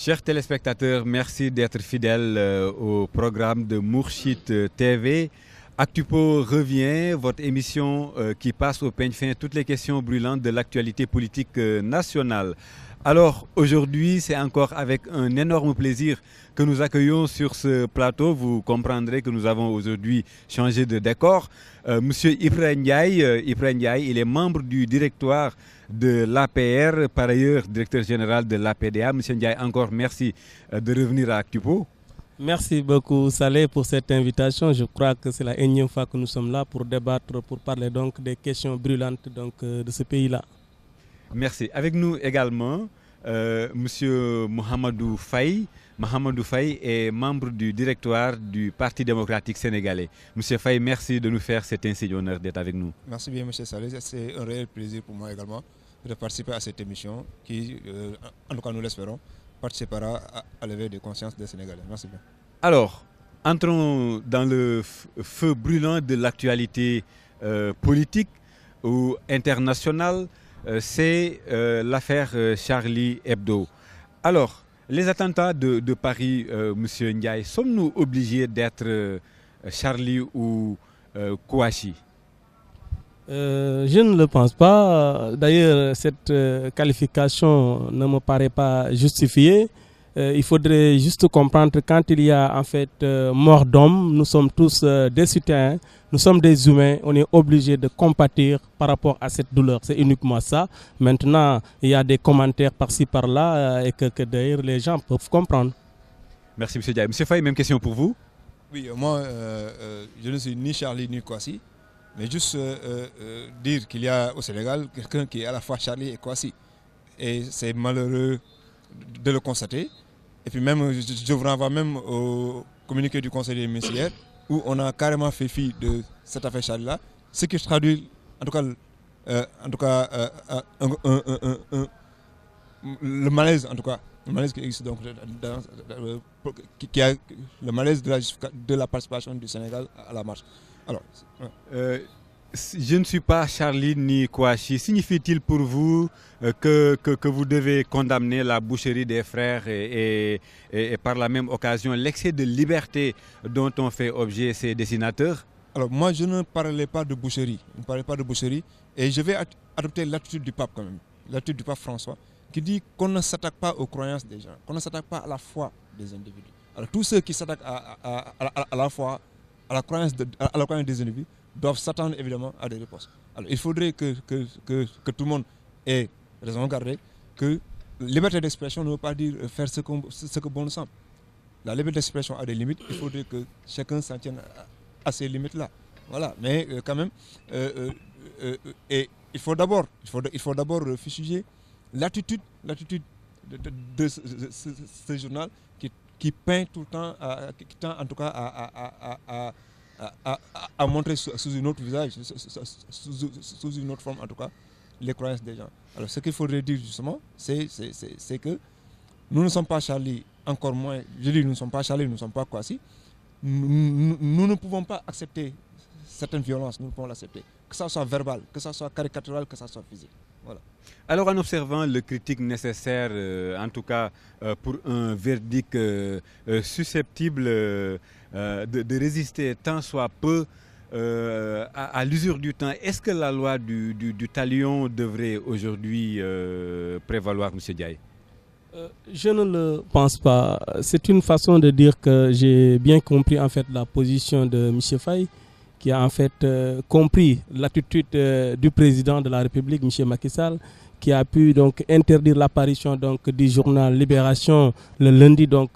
Chers téléspectateurs, merci d'être fidèles au programme de Mourchid TV. Actupo revient, votre émission qui passe au peigne fin toutes les questions brûlantes de l'actualité politique nationale. Alors aujourd'hui, c'est encore avec un énorme plaisir que nous accueillons sur ce plateau. Vous comprendrez que nous avons aujourd'hui changé de décor. Monsieur Ibrahim Ndiaye, il est membre du directoire de l'APR, par ailleurs directeur général de l'APDA. Monsieur Ndiaye, encore merci de revenir à Actupo. Merci beaucoup Saleh pour cette invitation. Je crois que c'est la énième fois que nous sommes là pour débattre, pour parler donc des questions brûlantes de ce pays-là. Merci. Avec nous également, Monsieur Mohamedou Faye. Mohamedou Faye est membre du directoire du Parti démocratique sénégalais. Monsieur Faye, merci de nous faire cet insigne honneur d'être avec nous. Merci bien, Monsieur Saleh. C'est un réel plaisir pour moi également de participer à cette émission qui, en tout cas nous l'espérons, participera à l'éveil de conscience des Sénégalais. Merci bien. Alors, entrons dans le feu brûlant de l'actualité politique ou internationale. C'est l'affaire Charlie Hebdo. Alors, les attentats de Paris, Monsieur Ndiaye, sommes-nous obligés d'être Charlie ou Kouachi? Je ne le pense pas. D'ailleurs, cette qualification ne me paraît pas justifiée. Il faudrait juste comprendre quand il y a en fait mort d'homme, nous sommes tous des citoyens, nous sommes des humains, on est obligé de compatir par rapport à cette douleur. C'est uniquement ça. Maintenant, il y a des commentaires par-ci par-là et que d'ailleurs les gens peuvent comprendre. Merci M. Ndiaye. M. Faye, même question pour vous. Oui, moi je ne suis ni Charlie ni Kouassi, mais juste dire qu'il y a au Sénégal quelqu'un qui est à la fois Charlie et Kouassi. Et c'est malheureux de le constater. Et puis même, je vous renvoie même au communiqué du Conseil des ministres hier, où on a carrément fait fi de cette affaire Charlie-là, ce qui traduit en tout cas, le malaise, en tout cas, le malaise qui existe donc, qui a le malaise de la participation du Sénégal à la marche. Alors, je ne suis pas Charlie ni Kouachi. Signifie-t-il pour vous que vous devez condamner la boucherie des frères et par la même occasion l'excès de liberté dont ont fait objet ces dessinateurs? Alors moi je ne parlais pas de boucherie. Je ne parlais pas de boucherie et je vais adopter l'attitude du pape quand même, l'attitude du pape François, qui dit qu'on ne s'attaque pas aux croyances des gens, qu'on ne s'attaque pas à la foi des individus. Alors tous ceux qui s'attaquent à la foi, à la croyance des individus, doivent s'attendre évidemment à des réponses. Alors il faudrait que tout le monde ait raison gardée, que liberté d'expression ne veut pas dire faire ce que bon nous semble. La liberté d'expression a des limites, il faudrait que chacun s'en tienne à ces limites-là. Voilà, mais quand même, et il faut d'abord fustiger l'attitude de ce journal qui peint tout le temps, qui tend en tout cas à montrer sous une autre visage, sous une autre forme en tout cas, les croyances des gens. Alors ce qu'il faudrait dire justement, c'est que nous ne sommes pas Charlie, encore moins, je dis nous ne sommes pas Charlie, nous ne sommes pas Kouassi. Nous ne pouvons pas accepter certaines violences, nous ne pouvons l'accepter. Que ça soit verbal, que ça soit caricatural, que ça soit physique. Voilà. Alors en observant le critique nécessaire, en tout cas pour un verdict susceptible de résister tant soit peu à l'usure du temps, est-ce que la loi du talion devrait aujourd'hui prévaloir, M. Ndiaye? Je ne le pense pas. C'est une façon de dire que j'ai bien compris en fait la position de M. Faye, qui a en fait compris l'attitude du président de la République, M. Macky Sall, qui a pu donc interdire l'apparition donc du journal Libération le lundi donc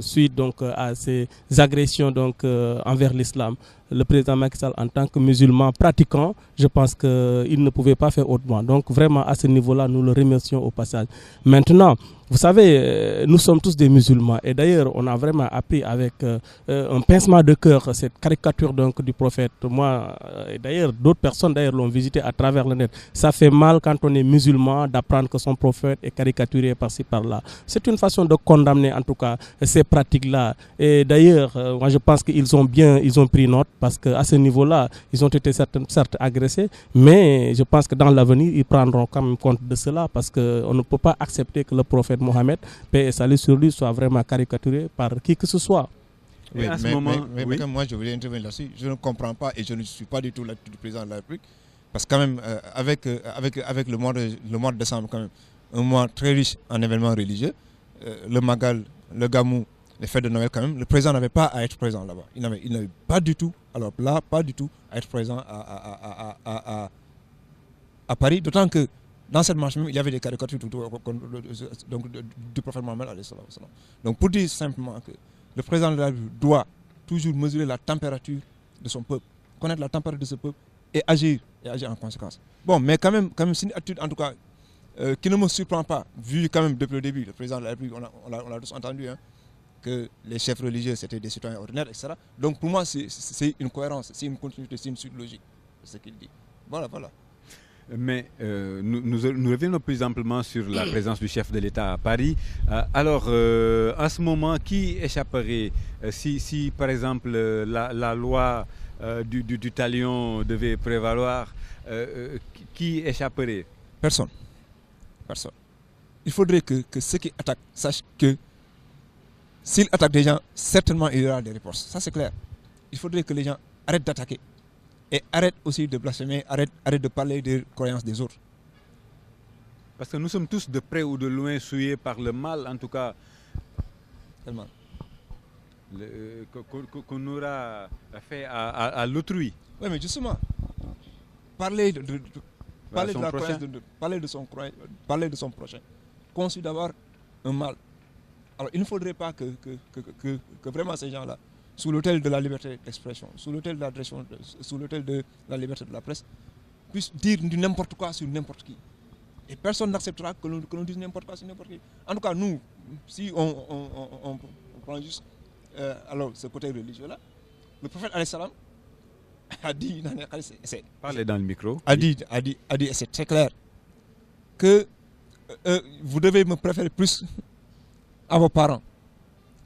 suite donc à ces agressions donc envers l'islam. Le président Macky Sall, en tant que musulman pratiquant, je pense qu'il ne pouvait pas faire autrement. Donc vraiment à ce niveau-là, nous le remercions au passage. Maintenant, vous savez, nous sommes tous des musulmans et d'ailleurs on a vraiment appris avec un pincement de cœur cette caricature donc du prophète. Moi, et d'ailleurs d'autres personnes d'ailleurs l'ont visité à travers le net. Ça fait mal quand on est musulman d'apprendre que son prophète est caricaturé par-ci par-là. C'est une façon de condamner en tout cas ces pratiques-là. Et d'ailleurs, moi je pense qu'ils ont pris note. Parce qu'à ce niveau-là, ils ont été certes agressés, mais je pense que dans l'avenir, ils prendront quand même compte de cela, parce qu'on ne peut pas accepter que le prophète Mohammed, paix et salut sur lui, soit vraiment caricaturé par qui que ce soit. Oui, mais moi, je voulais intervenir là-dessus. Je ne comprends pas et je ne suis pas du tout l'attitude du président de la République. Parce que quand même, avec le mois de décembre, quand même, un mois très riche en événements religieux, le Magal, le Gamou, les fêtes de Noël quand même, le président n'avait pas à être présent là-bas. Il n'avait pas du tout, alors là, pas du tout à être présent à Paris, d'autant que dans cette marche même, il y avait des caricatures du prophète Mohammed. Donc pour dire simplement que le président de la République doit toujours mesurer la température de son peuple, connaître la température de ce peuple et agir en conséquence. Bon, mais quand même c'est une attitude en tout cas qui ne me surprend pas, vu quand même depuis le début, le président de la République, on l'a tous entendu, hein, que les chefs religieux c'était des citoyens ordinaires, etc. Donc pour moi c'est une cohérence, c'est une continuité, c'est une suite logique, c'est ce qu'il dit. Voilà. Mais nous revenons plus amplement sur la présence du chef de l'État à Paris. Alors, en ce moment, qui échapperait si par exemple, la loi du talion devait prévaloir, qui échapperait? Personne. Il faudrait que ceux qui attaquent sachent que s'ils attaquent des gens, certainement il y aura des réponses. Ça c'est clair. Il faudrait que les gens arrêtent d'attaquer. Et arrête aussi de blasphémer, arrête de parler des croyances des autres. Parce que nous sommes tous de près ou de loin souillés par le mal, en tout cas. Quel mal? Qu'on aura fait à l'autrui. Oui, mais justement, parler de la croyance, parler de son prochain, conçu d'avoir un mal. Alors il ne faudrait pas que vraiment ces gens-là, sous l'autel de la liberté d'expression, sous l'autel de la liberté de la presse, puissent dire n'importe quoi sur n'importe qui. Et personne n'acceptera que l'on dise n'importe quoi sur n'importe qui. En tout cas, nous, si on prend juste alors ce côté religieux-là, le prophète alayhi salam a dit, parlez dans le micro, a dit, et c'est très clair, que vous devez me préférer plus à vos parents.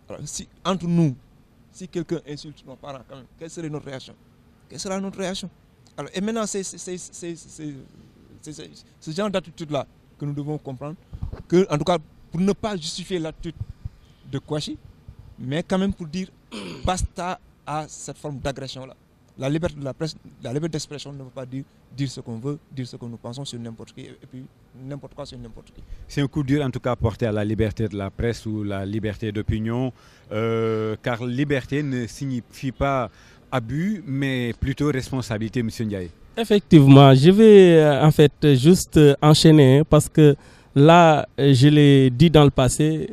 Alors, si entre nous, si quelqu'un insulte nos parents, quand même, quelle serait notre réaction? Quelle sera notre réaction? Alors, et maintenant, c'est ce genre d'attitude-là que nous devons comprendre, que, en tout cas, pour ne pas justifier l'attitude de Kouachi, mais quand même pour dire basta à cette forme d'agression-là. La liberté de la presse, la liberté d'expression ne veut pas dire ce qu'on veut, dire ce que nous pensons sur n'importe qui, et puis n'importe quoi sur n'importe qui. C'est un coup dur en tout cas porté à la liberté de la presse ou la liberté d'opinion, car liberté ne signifie pas abus, mais plutôt responsabilité, M. Ndiaye. Effectivement, je vais en fait juste enchaîner, parce que là, je l'ai dit dans le passé,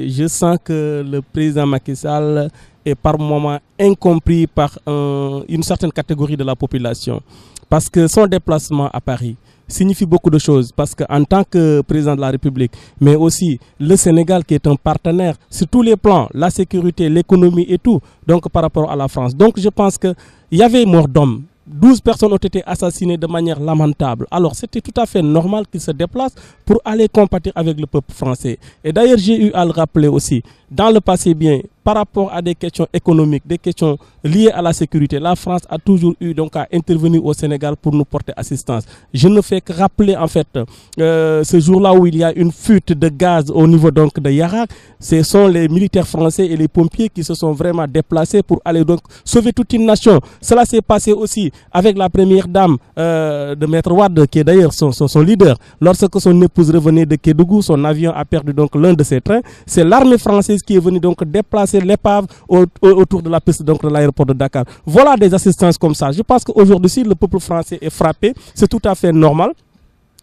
je sens que le président Macky Sall est par moments incompris par une certaine catégorie de la population. Parce que son déplacement à Paris signifie beaucoup de choses. Parce qu'en tant que président de la République, mais aussi le Sénégal qui est un partenaire sur tous les plans, la sécurité, l'économie et tout, donc par rapport à la France. Donc je pense qu'il y avait mort d'hommes. 12 personnes ont été assassinées de manière lamentable. Alors c'était tout à fait normal qu'il se déplace pour aller compatir avec le peuple français. Et d'ailleurs j'ai eu à le rappeler aussi, dans le passé bien, par rapport à des questions économiques, des questions liées à la sécurité, la France a toujours eu donc à intervenir au Sénégal pour nous porter assistance. Je ne fais que rappeler en fait ce jour-là où il y a une fuite de gaz au niveau donc de Yarak. Ce sont les militaires français et les pompiers qui se sont vraiment déplacés pour aller donc sauver toute une nation. Cela s'est passé aussi avec la première dame de Maître Wade, qui est d'ailleurs son leader. Lorsque son épouse revenait de Kédougou, son avion a perdu donc l'un de ses trains. C'est l'armée française qui est venue donc déplacer l'épave autour de la piste donc de l'aéroport de Dakar. Voilà des assistances comme ça. Je pense qu'aujourd'hui, si le peuple français est frappé, c'est tout à fait normal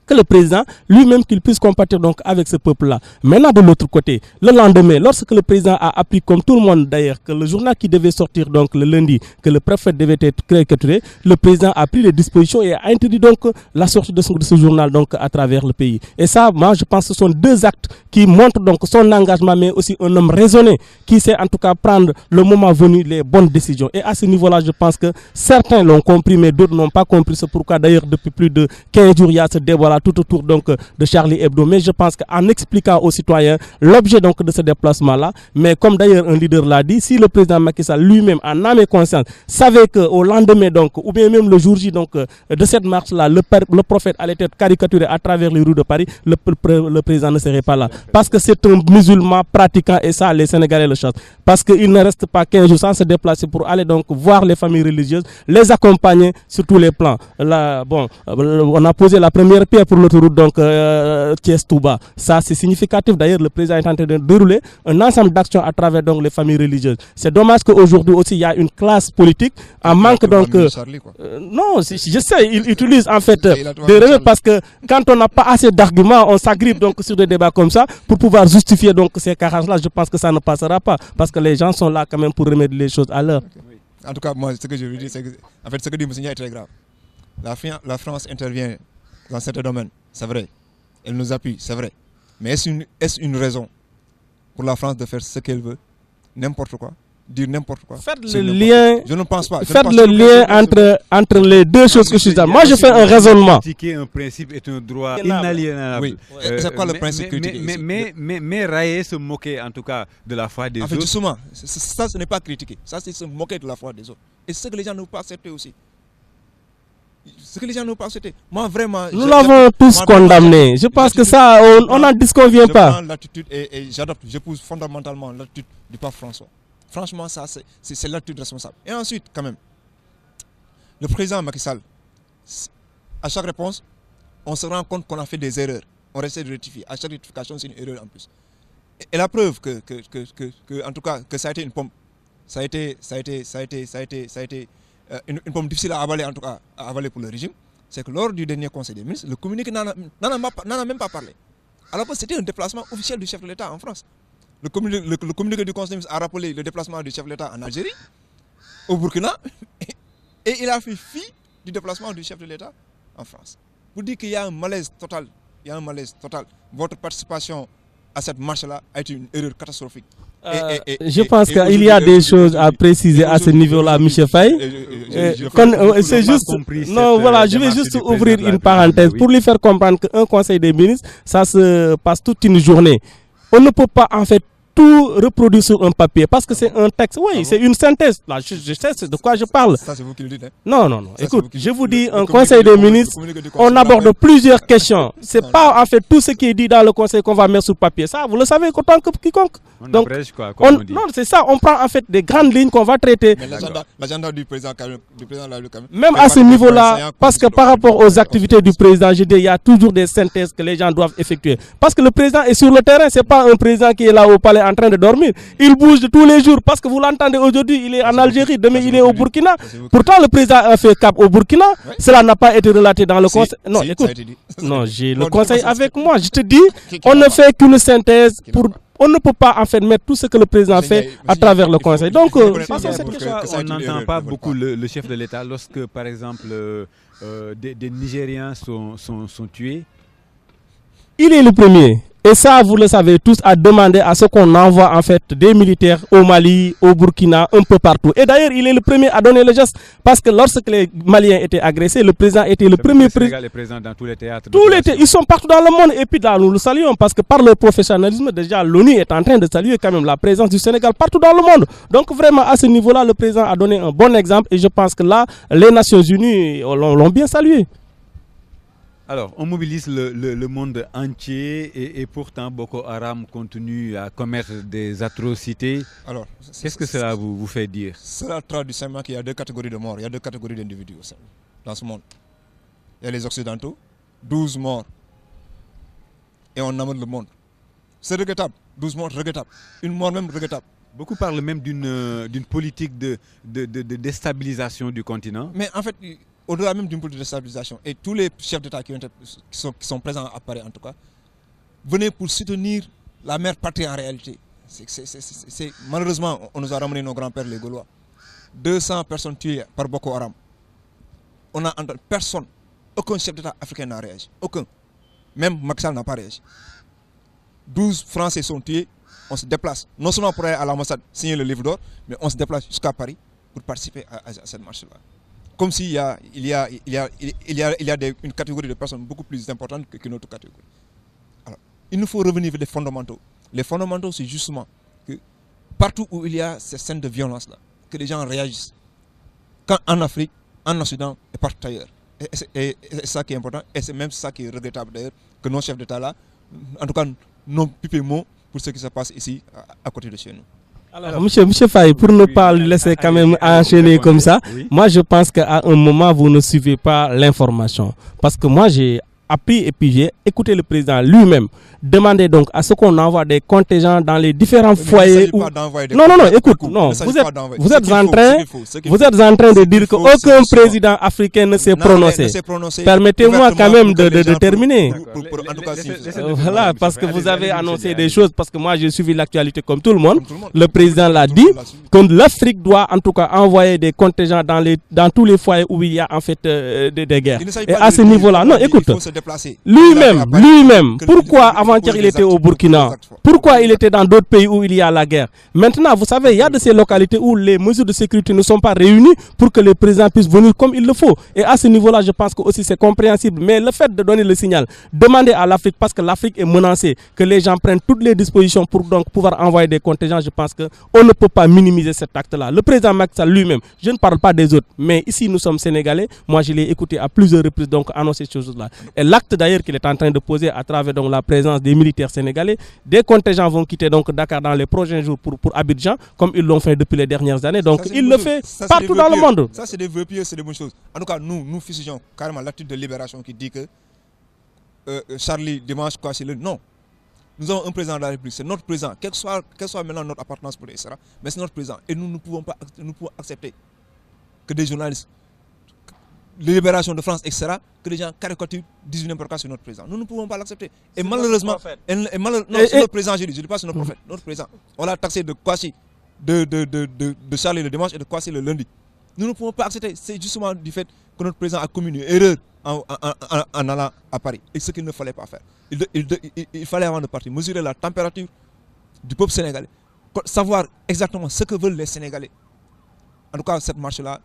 que le président lui-même qu'il puisse compatir donc avec ce peuple-là. Maintenant de l'autre côté, le lendemain, lorsque le président a appris comme tout le monde d'ailleurs que le journal qui devait sortir donc le lundi, que le préfet devait être caricaturé, le président a pris les dispositions et a interdit donc la sortie de ce journal donc à travers le pays. Et ça, moi je pense que ce sont deux actes qui montrent donc son engagement, mais aussi un homme raisonné qui sait en tout cas prendre le moment venu les bonnes décisions. Et à ce niveau-là, je pense que certains l'ont compris, mais d'autres n'ont pas compris. C'est pourquoi d'ailleurs depuis plus de 15 jours, il y a ce débat voilà, tout autour donc de Charlie Hebdo. Mais je pense qu'en expliquant aux citoyens l'objet donc de ce déplacement-là, mais comme d'ailleurs un leader l'a dit, si le président Macky Sall lui-même en âme et conscience savait qu'au lendemain donc, ou bien même le jour J donc de cette marche-là, le prophète allait être caricaturé à travers les rues de Paris, le président ne serait pas là. Parce que c'est un musulman pratiquant et ça, les Sénégalais le chassent. Parce qu'il ne reste pas 15 jours sans se déplacer pour aller donc voir les familles religieuses, les accompagner sur tous les plans. Là, bon, on a posé la première pierre pour l'autoroute donc Thiès-Touba. Ça, c'est significatif. D'ailleurs, le président est en train de dérouler un ensemble d'actions à travers donc les familles religieuses. C'est dommage qu'aujourd'hui aussi, il y a une classe politique en manque donc... non, je sais, il utilise en fait des remèdes parce que quand on n'a pas assez d'arguments, on s'agrippe donc sur des débats comme ça pour pouvoir justifier donc ces carences-là. Je pense que ça ne passera pas parce que les gens sont là quand même pour remettre les choses à l'heure. En tout cas, moi, ce que je veux dire, c'est que en fait, ce que dit M. est très grave. La France intervient dans certains domaines, c'est vrai. Elle nous appuie, c'est vrai. Mais est-ce une raison pour la France de faire ce qu'elle veut, n'importe quoi, dire n'importe quoi? Faites le lien. Je ne pense pas. Faites le lien entre les deux choses que je suis. Moi, je fais un raisonnement. Critiquer un principe est un droit inaliénable. Oui. C'est quoi le principe critiquer? Mais railler, se moquer en tout cas de la foi des autres. Justement, ça, ce n'est pas critiquer. Ça, c'est se moquer de la foi des autres. Et c'est ce que les gens n'ont pas accepté aussi. Ce que les gens n'ont pas accepté. Moi, vraiment. Nous l'avons tous condamné. Je pense que ça, on n'en disconvient pas. Je prends l'attitude et j'adopte. J'épouse fondamentalement l'attitude du pape François. Franchement, ça, c'est l'attitude responsable. Et ensuite, quand même, le président Macky Sall, à chaque réponse, on se rend compte qu'on a fait des erreurs. On essaie de rectifier. À chaque rectification, c'est une erreur en plus. Et la preuve en tout cas, que ça a été une pomme. Ça a été une pomme difficile à avaler, en tout cas, à avaler pour le régime. C'est que lors du dernier Conseil des ministres, le communiqué n'en a même pas parlé. Alors que c'était un déplacement officiel du chef de l'État en France. Le communiqué du Conseil des ministres a rappelé le déplacement du chef de l'État en Algérie, au Burkina, et il a fait fi du déplacement du chef de l'État en France. Pour dire qu'il y a un malaise total. Il y a un malaise total. Votre participation à cette marche-là a été une erreur catastrophique. Je pense qu'il y a des choses à préciser à ce niveau-là, M. Faye. C'est juste. Non, voilà, je vais juste ouvrir une parenthèse pour lui faire comprendre qu'un Conseil des ministres, ça se passe toute une journée. On ne peut pas en fait tout reproduire sur un papier parce que c'est un texte. Oui, c'est une synthèse. Là, je sais de quoi je parle. Ça, c'est vous qui le dites. Hein? Non. Écoute, je vous dis, un Conseil des ministres, on aborde plusieurs questions. C'est pas en fait tout ce qui est dit dans le Conseil qu'on va mettre sur papier. Ça, vous le savez autant que quiconque. Donc, non, c'est ça. On prend en fait des grandes lignes qu'on va traiter. Mais l'agenda du président l'a lu quand même. Même à ce niveau-là, parce que par rapport aux activités du président, je dis, il y a toujours des synthèses que les gens doivent effectuer. Parce que le président est sur le terrain. C'est pas un président qui est là au palais en train de dormir. Il bouge de tous les jours parce que vous l'entendez aujourd'hui, il est en Algérie, demain il est au Burkina. Pourtant le président a fait cap au Burkina. Cela n'a pas été relaté dans le conseil. Non, écoute. Non, j'ai le conseil avec moi. Je te dis, on ne fait qu'une synthèse pour... On ne peut pas en fait mettre tout ce que le président fait à travers le conseil. Donc, on n'entend pas beaucoup le chef de l'État lorsque, par exemple, des Nigériens sont tués. Il est le premier. Et ça, vous le savez tous, à demander à ce qu'on envoie en fait des militaires au Mali, au Burkina, un peu partout. Et d'ailleurs, il est le premier à donner le geste. Parce que lorsque les Maliens étaient agressés, le président était le premier président. Le Sénégal est présent dans tous les théâtres. Ils sont partout dans le monde. Et puis là, nous le saluons parce que par leur professionnalisme, déjà, l'ONU est en train de saluer quand même la présence du Sénégal partout dans le monde. Donc vraiment, à ce niveau-là, le président a donné un bon exemple. Et je pense que là, les Nations Unies l'ont bien salué. Alors, on mobilise le monde entier et pourtant Boko Haram continue à commettre des atrocités. Alors, qu'est-ce que cela vous fait dire? Cela traduit simplement qu'il y a deux catégories de morts, il y a deux catégories d'individus dans ce monde. Il y a les Occidentaux, 12 morts, et on amène le monde. C'est regrettable, 12 morts, regrettable. Une mort même regrettable. Beaucoup parlent même d'une politique de déstabilisation du continent. Mais en fait... Au-delà même d'une politique de stabilisation, et tous les chefs d'État qui sont présents à Paris en tout cas, venaient pour soutenir la mère patrie en réalité. Malheureusement, on nous a ramené nos grands-pères les Gaulois. 200 personnes tuées par Boko Haram. On n'a entendu personne, aucun chef d'État africain n'a réagi. Aucun. Même Macky Sall n'a pas réagi. 12 Français sont tués, on se déplace. Non seulement pour aller à l'ambassade signer le livre d'or, mais on se déplace jusqu'à Paris pour participer à cette marche-là. comme s'il y a une catégorie de personnes beaucoup plus importante qu'une autre catégorie. Alors, il nous faut revenir vers les fondamentaux. Les fondamentaux, c'est justement que partout où il y a ces scènes de violence-là, que les gens réagissent. Quand en Afrique, en Occident et partout ailleurs. Et c'est ça qui est important, et c'est même ça qui est regrettable d'ailleurs, que nos chefs d'État là, en tout cas, n'ont pipé mot pour ce qui se passe ici, à côté de chez nous. Alors, monsieur Faye, pour ne pas le laisser quand même enchaîner comme ça, moi je pense qu'à un moment, vous ne suivez pas l'information. Parce que moi, j'ai appris et puis j'ai écouté le président lui-même demander donc à ce qu'on envoie des contingents dans les différents foyers où... Non, écoute, non, vous êtes en train de dire qu'aucun président africain ne s'est prononcé. Permettez-moi quand même de terminer. Voilà, parce que vous avez annoncé des choses, parce que moi j'ai suivi l'actualité comme tout le monde. Le président l'a dit, que l'Afrique doit en tout cas envoyer des contingents dans tous les foyers où il y a en fait des guerres. Et à ce niveau-là, non, écoute, lui-même, pourquoi avant-hier il était au Burkina? Pourquoi il était dans d'autres pays où il y a la guerre? Maintenant, vous savez, il y a de ces localités où les mesures de sécurité ne sont pas réunies pour que les présidents puissent venir comme il le faut. Et à ce niveau-là, je pense que aussi c'est compréhensible. Mais le fait de donner le signal, demander à l'Afrique, parce que l'Afrique est menacée, que les gens prennent toutes les dispositions pour donc pouvoir envoyer des contingents, je pense qu'on ne peut pas minimiser cet acte-là. Le président Macky Sall lui-même, je ne parle pas des autres, mais ici nous sommes sénégalais. Moi, je l'ai écouté à plusieurs reprises donc annoncer ces choses-là. Et l'acte d'ailleurs qu'il est en train de poser à travers donc la présence des militaires sénégalais, des contingents vont quitter donc Dakar dans les prochains jours pour Abidjan, comme ils l'ont fait depuis les dernières années. Donc il le fait partout dans le monde. Ça c'est des vœux pieux, c'est des bonnes choses. En tout cas, nous fusionnons carrément l'acte de libération qui dit que Charlie dimanche quoi c'est le non. Nous avons un président de la République, c'est notre président, quelle soit maintenant notre appartenance pour etc. Mais c'est notre président et nous ne pouvons pas accepter que des journalistes, les libérations de France, etc., que les gens caricaturent, disent n'importe quoi sur notre président. Nous ne pouvons pas l'accepter. Et malheureusement, non, c'est notre président, je dis pas c'est notre prophète, notre président. On l'a taxé de Kouassi, de Charlie le dimanche et de Kouassi le lundi. Nous ne pouvons pas accepter. C'est justement du fait que notre président a commis une erreur en allant à Paris. Et ce qu'il ne fallait pas faire. Il fallait avant de partir mesurer la température du peuple sénégalais, savoir exactement ce que veulent les Sénégalais. En tout cas, cette marche-là,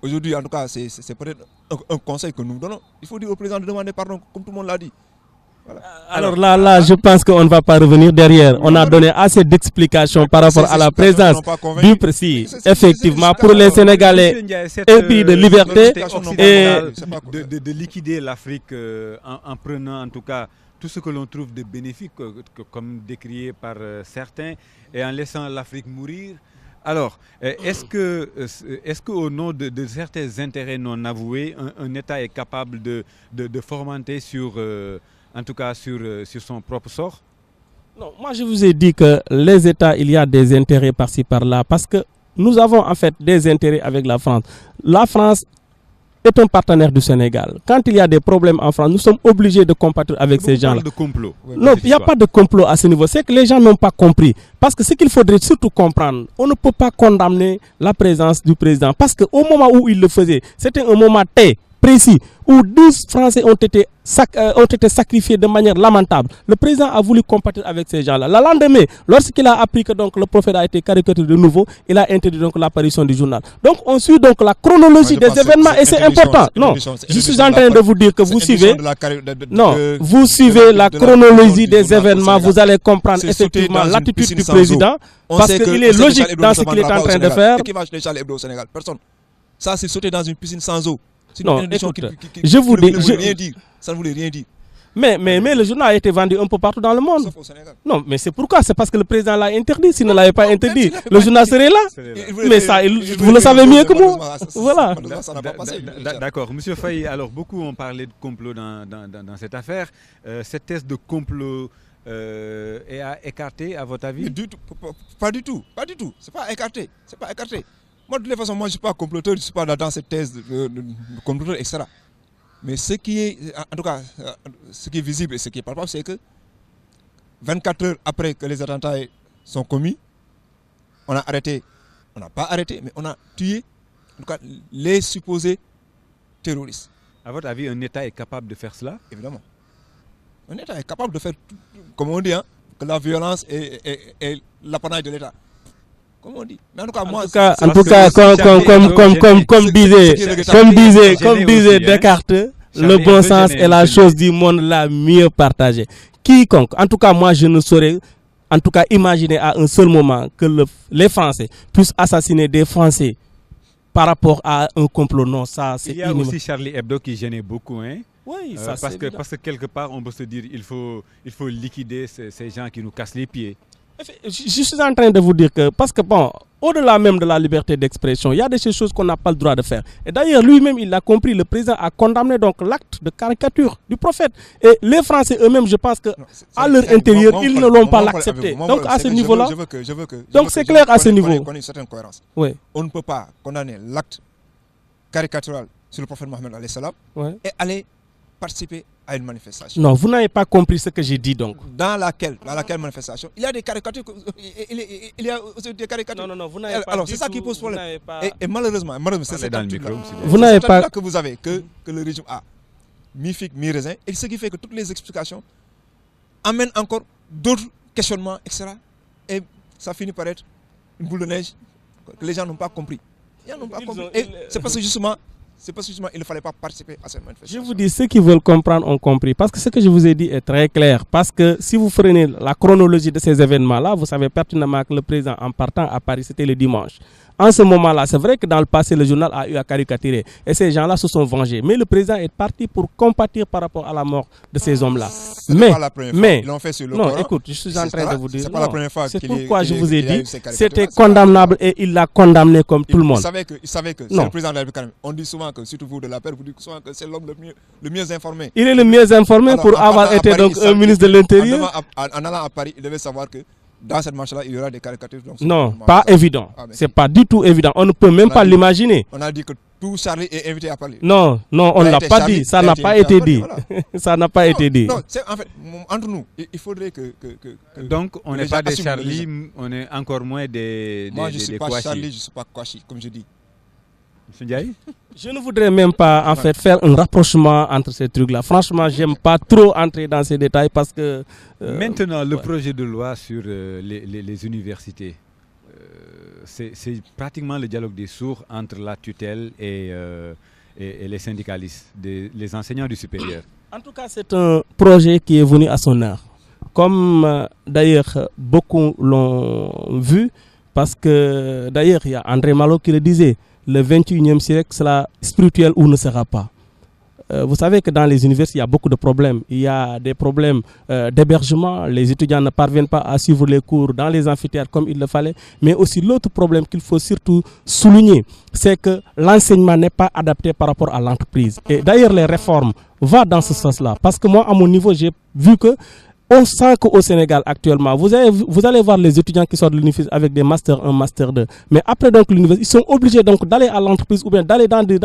aujourd'hui, en tout cas, c'est peut-être un conseil que nous donnons. Il faut dire au président de demander pardon, comme tout le monde l'a dit. Voilà. Alors là, je pense qu'on ne va pas revenir derrière. On a donné assez d'explications par rapport à la présence du précis. Effectivement, pour les Sénégalais, et puis de liberté et de liquider l'Afrique en prenant en tout cas tout ce que l'on trouve de bénéfique, comme décrié par certains, et en laissant l'Afrique mourir. Alors, est-ce qu'au nom de certains intérêts non avoués, un État est capable de fomenter en tout cas sur son propre sort? Non, moi je vous ai dit que les États, il y a des intérêts par-ci par-là, parce que nous avons en fait des intérêts avec la France. La France est un partenaire du Sénégal. Quand il y a des problèmes en France, nous sommes obligés de compatir avec ces gens-là. De complot. Non, il n'y a pas de complot à ce niveau. C'est que les gens n'ont pas compris. Parce que ce qu'il faudrait surtout comprendre, on ne peut pas condamner la présence du président. Parce qu'au moment où il le faisait, c'était un moment précis, où 12 Français ont été sacrifiés de manière lamentable. Le président a voulu compatir avec ces gens-là. Le lendemain, lorsqu'il a appris que donc, le prophète a été caricaturé de nouveau, il a interdit donc l'apparition du journal. Donc on suit donc la chronologie des événements et c'est important. Non, je suis en train de vous dire que vous suivez. Non, vous suivez la chronologie des événements, vous allez comprendre effectivement l'attitude du président, parce qu'il est logique dans ce qu'il est en train de faire. Personne. Ça, c'est sauter dans une piscine sans eau. Non, écoute, je vous dis, ça ne voulait rien dire. Mais le journal a été vendu un peu partout dans le monde. Sauf au Sénégal. Non, mais c'est pourquoi? C'est parce que le président l'a interdit. S'il ne l'avait pas interdit, le journal serait là. Mais ça, vous le savez mieux que moi. Voilà. D'accord. Monsieur Faye, alors beaucoup ont parlé de complot dans cette affaire. Cette thèse de complot est à écarter, à votre avis? Pas du tout. Pas du tout. C'est pas écarté. C'est pas écarté. Moi, de toute façon, moi, je ne suis pas comploteur, je ne suis pas dans cette thèse de comploteur, etc. Mais ce qui est, en tout cas, ce qui est visible et ce qui est palpable, c'est que 24 heures après que les attentats sont commis, on a arrêté, on n'a pas arrêté, mais on a tué, en tout cas, les supposés terroristes. À votre avis, un État est capable de faire cela? Évidemment. Un État est capable de faire, comme on dit, hein, que la violence est l'apanage de l'État. comme on dit. Mais en tout cas, moi, comme disait Descartes, le bon sens est la chose du monde la mieux partagée. Quiconque, en tout cas, moi, je ne saurais, en tout cas, imaginer à un seul moment que les Français puissent assassiner des Français par rapport à un complot. Non, ça, c'est Il y a aussi Charlie Hebdo qui gênait beaucoup, hein. Oui, ça, parce que quelque part, on peut se dire il faut liquider ces gens qui nous cassent les pieds. Je suis en train de vous dire que, parce que bon, au-delà même de la liberté d'expression, il y a des choses qu'on n'a pas le droit de faire. Et d'ailleurs, lui-même, il l'a compris, le président a condamné donc l'acte de caricature du prophète. Et les Français eux-mêmes, je pense qu'à leur intérieur, ils ne l'ont pas accepté. Donc à ce niveau-là, donc c'est clair à ce niveau. Qu'on ait une certaine cohérence. Oui. On ne peut pas condamner l'acte caricatural sur le prophète Mohammed et aller participer à une manifestation. Non, vous n'avez pas compris ce que j'ai dit donc. Dans laquelle manifestation il y a des caricatures, il y a aussi des caricatures. Non, vous n'avez pas. Alors c'est ça qui pose problème. Et malheureusement, c'est cette attitude-là. Vous n'avez pas que vous avez que le régime a mi-figue, mi-raisin, et ce qui fait que toutes les explications amènent encore d'autres questionnements, etc. Et ça finit par être une boule de neige que les gens n'ont pas compris. Ils n'ont pas compris. Et c'est parce que justement, il ne fallait pas participer à cette manifestation. Je vous dis, ceux qui veulent comprendre ont compris. Parce que ce que je vous ai dit est très clair. Parce que si vous prenez la chronologie de ces événements-là, vous savez pertinemment que le président, en partant à Paris, c'était le dimanche. En ce moment-là, c'est vrai que dans le passé, le journal a eu à caricaturer. Et ces gens-là se sont vengés. Mais le président est parti pour compatir par rapport à la mort de ces hommes-là. Mais, ils l'ont fait sur le non, Coran. écoute, je suis en train de vous dire. C'est pas la première fois. C'est pourquoi je vous ai dit, c'était condamnable et il l'a condamné comme tout le monde. Il savait que c'est le président de la République. On dit souvent que, surtout vous de la paix, vous dites souvent que c'est l'homme le mieux informé. Il est le mieux informé pour avoir été donc un ministre de l'Intérieur. En allant à Paris, il devait savoir que dans cette marche-là, il y aura des caricatures. Non, pas évident. C'est pas du tout évident. On ne peut même pas l'imaginer. On a dit que tout Charlie est invité à parler. Non, on ne l'a pas dit. Ça n'a pas été dit. Ça n'a pas été dit. Non, en fait, entre nous, il faudrait que donc, on n'est pas des Charlie, on est encore moins des Moi, je ne suis pas Kouachi. Charlie, je ne suis pas Kouachi, comme je dis. M. Ndiaye? Je ne voudrais même pas en fait faire un rapprochement entre ces trucs-là. Franchement, j'aime pas trop entrer dans ces détails parce que... Maintenant, le projet de loi sur les universités, c'est pratiquement le dialogue des sourds entre la tutelle et les syndicalistes, les enseignants du supérieur. En tout cas, c'est un projet qui est venu à son heure. Comme d'ailleurs beaucoup l'ont vu, parce que d'ailleurs il y a André Malraux qui le disait, le 21e siècle sera spirituel ou ne sera pas. Vous savez que dans les universités, il y a beaucoup de problèmes. Il y a des problèmes d'hébergement. Les étudiants ne parviennent pas à suivre les cours dans les amphithéâtres comme il le fallait. Mais aussi l'autre problème qu'il faut surtout souligner, c'est que l'enseignement n'est pas adapté par rapport à l'entreprise. Et d'ailleurs, les réformes vont dans ce sens-là. Parce que moi, à mon niveau, j'ai vu que on sent qu'au Sénégal actuellement, vous allez voir les étudiants qui sortent de l'université avec des masters 1, master 2. Mais après donc l'université, ils sont obligés donc d'aller à l'entreprise ou bien d'aller dans des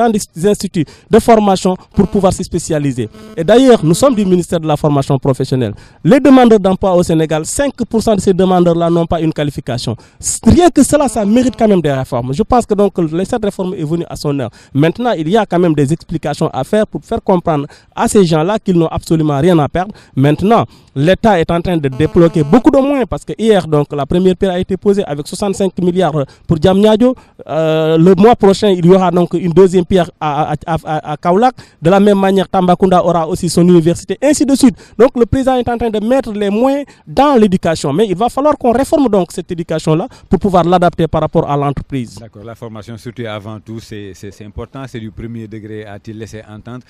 instituts de formation pour pouvoir se spécialiser. Et d'ailleurs, nous sommes du ministère de la formation professionnelle. Les demandeurs d'emploi au Sénégal, 5% de ces demandeurs-là n'ont pas une qualification. Rien que cela, ça mérite quand même des réformes. Je pense que donc cette réforme est venue à son heure. Maintenant, il y a quand même des explications à faire pour faire comprendre à ces gens-là qu'ils n'ont absolument rien à perdre. Maintenant, l'État est en train de débloquer beaucoup de moyens parce que hier, donc, la première pierre a été posée avec 65 milliards pour Diamniadio. Le mois prochain, il y aura donc une deuxième pierre à Kaolack. De la même manière, Tambacounda aura aussi son université, ainsi de suite. Donc le président est en train de mettre les moyens dans l'éducation. Mais il va falloir qu'on réforme donc cette éducation-là pour pouvoir l'adapter par rapport à l'entreprise. D'accord, la formation surtout avant tout, c'est important. C'est du premier degré, a-t-il laissé entendre.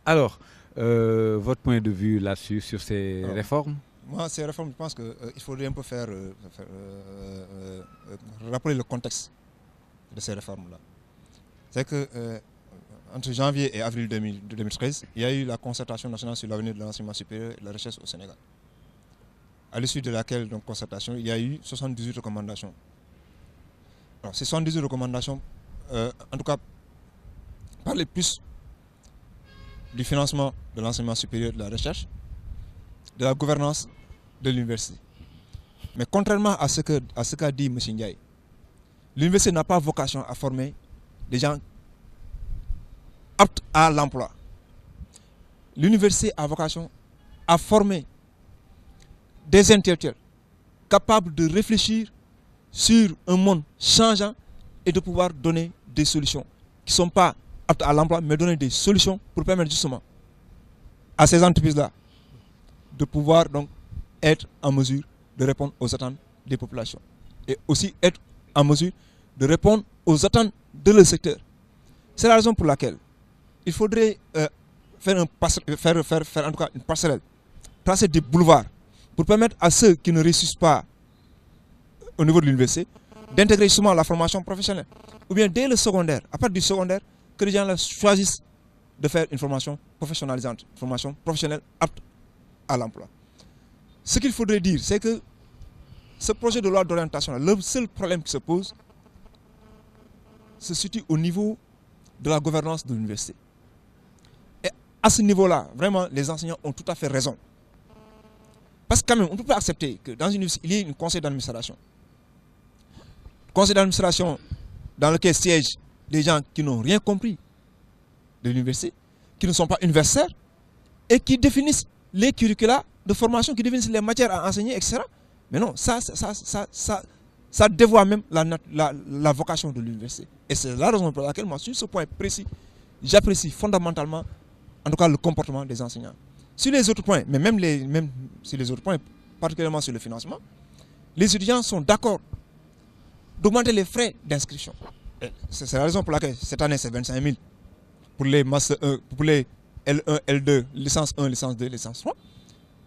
Alors, votre point de vue là-dessus, sur ces réformes? Moi, ces réformes, je pense qu'il faudrait un peu rappeler le contexte de ces réformes-là. C'est que entre janvier et avril 2013, il y a eu la concertation nationale sur l'avenir de l'enseignement supérieur et de la recherche au Sénégal. À l'issue de laquelle donc, concertation, il y a eu 78 recommandations. Alors, ces 78 recommandations, en tout cas, parlaient plus du financement de l'enseignement supérieur et de la recherche, de la gouvernance de l'université. Mais contrairement à ce qu'a dit M. Ndiaye, l'université n'a pas vocation à former des gens aptes à l'emploi. L'université a vocation à former des intellectuels capables de réfléchir sur un monde changeant et de pouvoir donner des solutions qui ne sont pas aptes à l'emploi, mais donner des solutions pour permettre justement à ces entreprises-là de pouvoir donc être en mesure de répondre aux attentes des populations et aussi être en mesure de répondre aux attentes de leur secteur. C'est la raison pour laquelle il faudrait faire en tout cas une passerelle, tracer des boulevards pour permettre à ceux qui ne réussissent pas au niveau de l'université d'intégrer justement la formation professionnelle. Ou bien dès le secondaire, à partir du secondaire, que les gens choisissent de faire une formation professionnalisante, une formation professionnelle apte à l'emploi. Ce qu'il faudrait dire, c'est que ce projet de loi d'orientation, le seul problème qui se pose se situe au niveau de la gouvernance de l'université. Et à ce niveau-là, vraiment, les enseignants ont tout à fait raison. Parce que quand même, on ne peut pas accepter que dans une université, il y ait un conseil d'administration. Conseil d'administration dans lequel siègent des gens qui n'ont rien compris de l'université, qui ne sont pas universitaires, et qui définissent les curricula de formation, qui définissent les matières à enseigner, etc. Mais non, ça dévoie même la vocation de l'université. Et c'est la raison pour laquelle, moi, sur ce point précis, j'apprécie fondamentalement, en tout cas, le comportement des enseignants. Sur les autres points, mais même sur les autres points, particulièrement sur le financement, les étudiants sont d'accord d'augmenter les frais d'inscription. C'est la raison pour laquelle cette année, c'est 25 000 pour les master 1, pour les L1, L2, licence 1, licence 2, licence 3.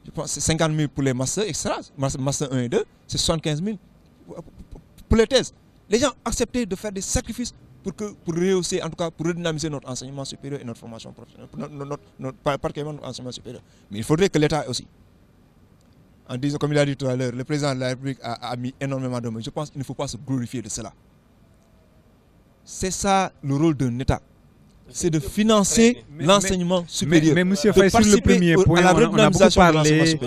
Je pense que c'est 50 000 pour les masters, etc. Master 1 et 2, c'est 75 000 pour les thèses. Les gens ont accepté de faire des sacrifices pour rehausser, en tout cas pour redynamiser notre enseignement supérieur et notre formation professionnelle, particulièrement notre enseignement supérieur. Mais il faudrait que l'État aussi, en disant, comme il a dit tout à l'heure, le président de la République a mis énormément de moyens. Je pense qu'il ne faut pas se glorifier de cela. C'est ça le rôle d'un État. C'est de financer l'enseignement supérieur. Mais monsieur Faye, sur le premier point, on a beaucoup parlé,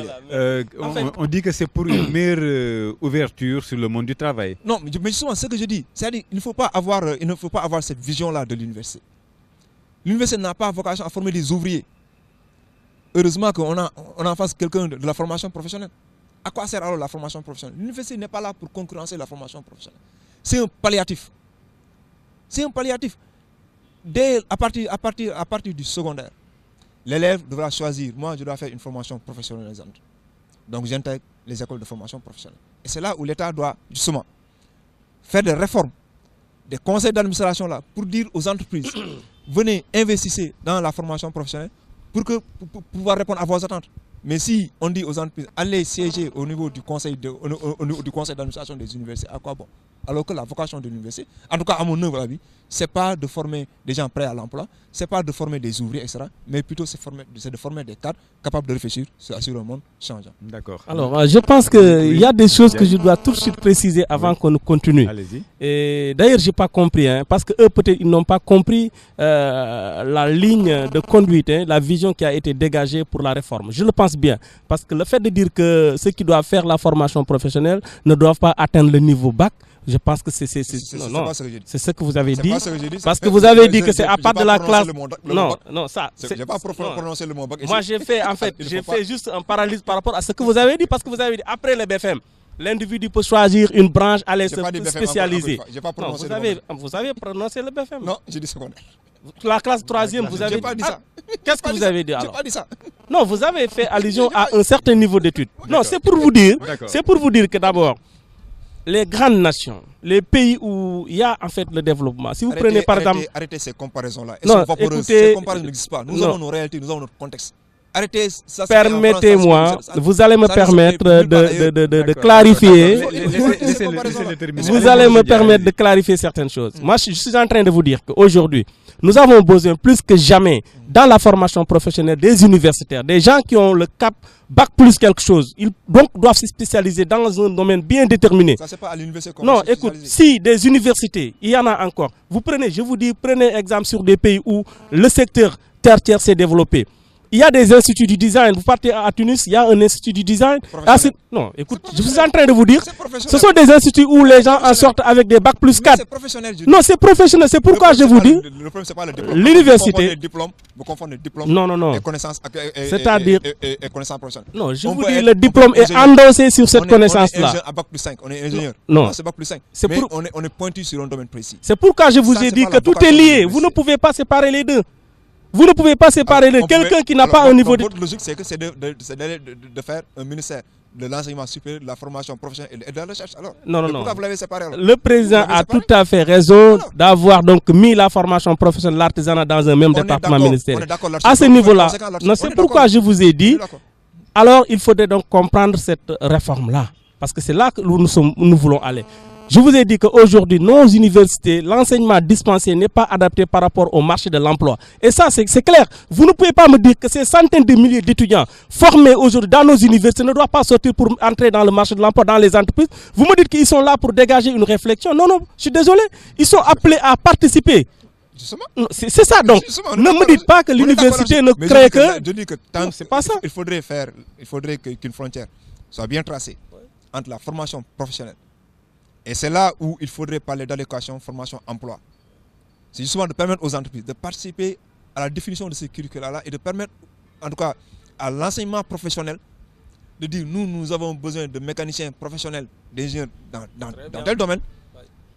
on dit que c'est pour une meilleure ouverture sur le monde du travail. Non, mais justement, ce que je dis, c'est-à-dire qu'il ne faut pas avoir cette vision-là de l'université. L'université n'a pas vocation à former des ouvriers. Heureusement qu'on a en face quelqu'un de la formation professionnelle. À quoi sert alors la formation professionnelle? L'université n'est pas là pour concurrencer la formation professionnelle. C'est un palliatif. C'est un palliatif. À partir du secondaire, l'élève devra choisir. Moi, je dois faire une formation professionnalisante. Donc, j'intègre les écoles de formation professionnelle. Et c'est là où l'État doit, justement, faire des réformes, des conseils d'administration là, pour dire aux entreprises, venez, investissez dans la formation professionnelle pour pouvoir répondre à vos attentes. Mais si on dit aux entreprises, allez siéger au niveau du conseil d'administration des universités, à quoi bon? Alors que la vocation de l'université, en tout cas à mon humble avis, ce n'est pas de former des gens prêts à l'emploi, ce n'est pas de former des ouvriers, etc. Mais plutôt c'est de former des cadres capables de réfléchir sur un monde changeant. D'accord. Alors, je pense qu'il y a des choses que je dois tout de suite préciser avant qu'on continue. Allez-y. Et d'ailleurs, je n'ai pas compris, parce qu'eux, peut-être, ils n'ont pas compris la ligne de conduite, la vision qui a été dégagée pour la réforme. Je le pense bien. Parce que le fait de dire que ceux qui doivent faire la formation professionnelle ne doivent pas atteindre le niveau bac, je pense que c'est ce que vous avez dit. Parce que vous avez dit que c'est à part de la classe. Non, ça. Je n'ai pas prononcé le mot bac. Moi, j'ai fait juste un parallèle par rapport à ce que vous avez dit, parce que vous avez dit après le BFM, l'individu peut choisir une branche, aller se spécialiser. Vous avez prononcé le BFM. Non, j'ai dit secondaire. La classe 3e, vous avez dit. Pas dit ça. Qu'est-ce que vous avez dit alors? J'ai pas dit ça. Non, vous avez fait allusion à un certain niveau d'études. Non, c'est pour vous dire que d'abord, les grandes nations, les pays où il y a en fait le développement, si vous prenez par exemple... Arrêtez ces comparaisons-là. Non, écoutez, ces comparaisons n'existent pas. Nous avons nos réalités, nous avons notre contexte. Arrêtez ça. Permettez-moi, vous allez me permettre de clarifier. Vous allez me permettre de clarifier certaines choses. Moi, je suis en train de vous dire qu'aujourd'hui, nous avons besoin plus que jamais dans la formation professionnelle des universitaires, des gens qui ont le cap bac plus quelque chose. Ils donc doivent se spécialiser dans un domaine bien déterminé. Ça, c'est pas à l'université qu'on Non, écoute, si des universités, il y en a encore. Vous prenez, je vous dis, prenez exemple sur des pays où le secteur tertiaire s'est développé. Il y a des instituts du design. Vous partez à Tunis, il y a un institut du design. Ah, non, écoute, je suis en train de vous dire, ce sont des instituts où les gens en sortent avec des bacs plus 4. Non, c'est professionnel. C'est pourquoi je vous dis, le problème, c'est pas le diplôme. L'université. Vous confondez diplôme Non. et connaissances C'est-à-dire. et connaissances professionnelles. Non, je vous dis, le diplôme est endossé sur cette connaissance-là. On est à bac plus 5, on est ingénieur. Non, c'est bac plus 5. C'est Mais pour... on est pointu sur un domaine précis. C'est pourquoi je vous ai dit que tout est lié. Vous ne pouvez pas séparer les deux. Vous ne pouvez pas séparer les deux. Quelqu'un qui n'a pas un niveau de... Votre logique, c'est que c'est de faire un ministère de l'enseignement supérieur, de la formation professionnelle et de la recherche. Alors, non. Pourquoi vous l'avez séparé alors? Le président a tout à fait raison d'avoir donc mis la formation professionnelle, l'artisanat dans un même département ministériel. À ce niveau-là, c'est pourquoi je vous ai dit, alors il faudrait donc comprendre cette réforme-là. Parce que c'est là que nous voulons aller. Je vous ai dit qu'aujourd'hui, nos universités, l'enseignement dispensé n'est pas adapté par rapport au marché de l'emploi. Et ça, c'est clair. Vous ne pouvez pas me dire que ces centaines de milliers d'étudiants formés aujourd'hui dans nos universités ne doivent pas sortir pour entrer dans le marché de l'emploi, dans les entreprises. Vous me dites qu'ils sont là pour dégager une réflexion. Non, je suis désolé. Ils sont appelés à participer. C'est ça donc. Ne me dites pas que l'université ne crée que... Je dis que tant c'est pas ça. Il faudrait qu'une frontière soit bien tracée entre la formation professionnelle. Et c'est là où il faudrait parler d'adéquation, formation, emploi. C'est justement de permettre aux entreprises de participer à la définition de ces curricula-là et de permettre, en tout cas, à l'enseignement professionnel de dire nous avons besoin de mécaniciens professionnels, d'ingénieurs dans tel domaine,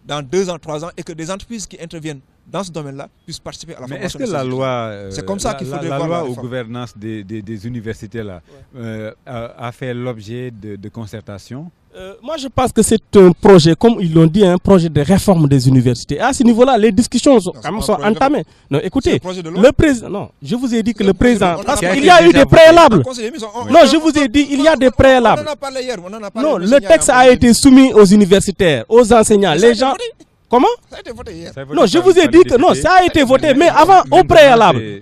dans 2 ans, 3 ans, et que des entreprises qui interviennent dans ce domaine-là puissent participer à la formation. Mais est-ce que la loi, c'est comme ça qu'il faudrait la voir loi la aux gouvernances des universités là, a fait l'objet de concertation? Moi, je pense que c'est un projet, comme ils l'ont dit, un projet de réforme des universités. À ce niveau-là, les discussions sont entamées. Non, écoutez, le président... Non, je vous ai dit que le président... Parce qu'il y a eu des préalables. Non, je vous ai dit, il y a des préalables. On en a parlé hier. Non, le texte a été soumis aux universitaires, aux enseignants. Les gens... Comment? Ça a été voté hier. Non, je vous ai dit que non, ça a été voté, mais avant, au préalable.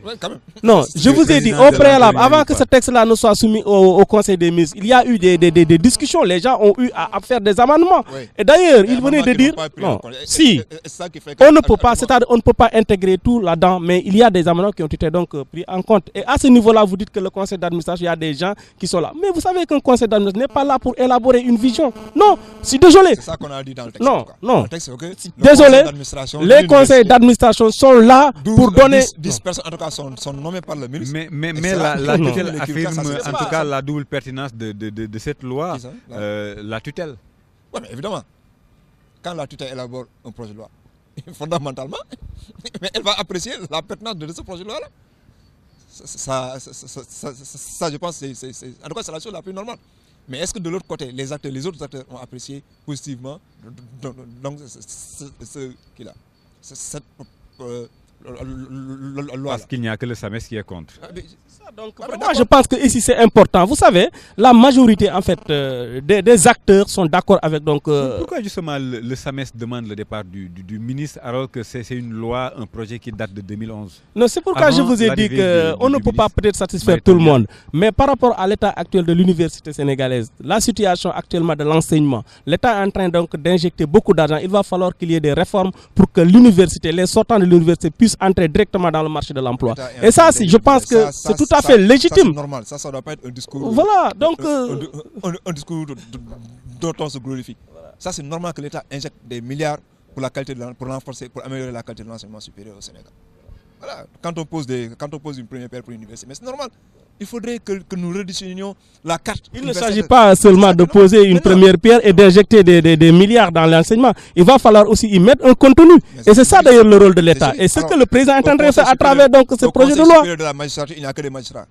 Non, je vous ai dit au préalable, avant que ce texte-là ne soit soumis au Conseil des ministres, il y a eu des discussions, les gens ont eu à faire des amendements. Et d'ailleurs, ils venaient de dire, non, si, on ne peut pas, c'est-à-dire on ne peut pas intégrer tout là-dedans, mais il y a des amendements qui ont été donc pris en compte. Et à ce niveau-là, vous dites que le Conseil d'administration, il y a des gens qui sont là. Mais vous savez qu'un Conseil d'administration n'est pas là pour élaborer une vision. Non, je suis désolé. C'est ça qu'on a dit dans le texte. Non. Désolé, les conseils d'administration sont là pour donner... 10 personnes, en tout cas, sont nommées par le ministre. Mais la tutelle affirme en tout cas la double pertinence de cette loi, la tutelle. Oui, mais évidemment, quand la tutelle élabore un projet de loi, fondamentalement, mais elle va apprécier la pertinence de ce projet de loi-là. Ça, je pense, en tout cas, c'est la chose la plus normale. Mais est-ce que de l'autre côté, les autres acteurs ont apprécié positivement donc ce qu'il a cette loi? Parce qu'il n'y a que le SAMES qui est contre. Donc, moi, je pense que ici c'est important. Vous savez, la majorité en fait des acteurs sont d'accord avec donc. Pourquoi justement le SAMES demande le départ du ministre alors que c'est une loi, un projet qui date de 2011? Non, c'est pourquoi je vous ai dit qu'on ne peut pas peut-être satisfaire tout le monde. Mais par rapport à l'état actuel de l'université sénégalaise, la situation actuellement de l'enseignement, l'État est en train donc d'injecter beaucoup d'argent. Il va falloir qu'il y ait des réformes pour que l'université, les sortants de l'université puissent entrer directement dans le marché de l'emploi. Et ça, je pense que c'est tout à fait légitime. C'est normal, ça ne doit pas être un discours. Voilà, donc. Un discours dont on se glorifie. Ça, c'est normal que l'État injecte des milliards pour la qualité pour renforcer, pour améliorer la qualité de l'enseignement supérieur au Sénégal. Voilà, quand on pose une première pierre pour l'université, mais c'est normal. Il faudrait que nous redistribuions la carte. Il ne s'agit pas seulement de poser une première pierre et d'injecter des milliards dans l'enseignement. Il va falloir aussi y mettre un contenu. Et c'est ça d'ailleurs le rôle de l'État. Et c'est ce que le président est en train de faire à travers donc, ce projet de loi. Au Conseil supérieur de la magistrature, il n'y a que des magistrats.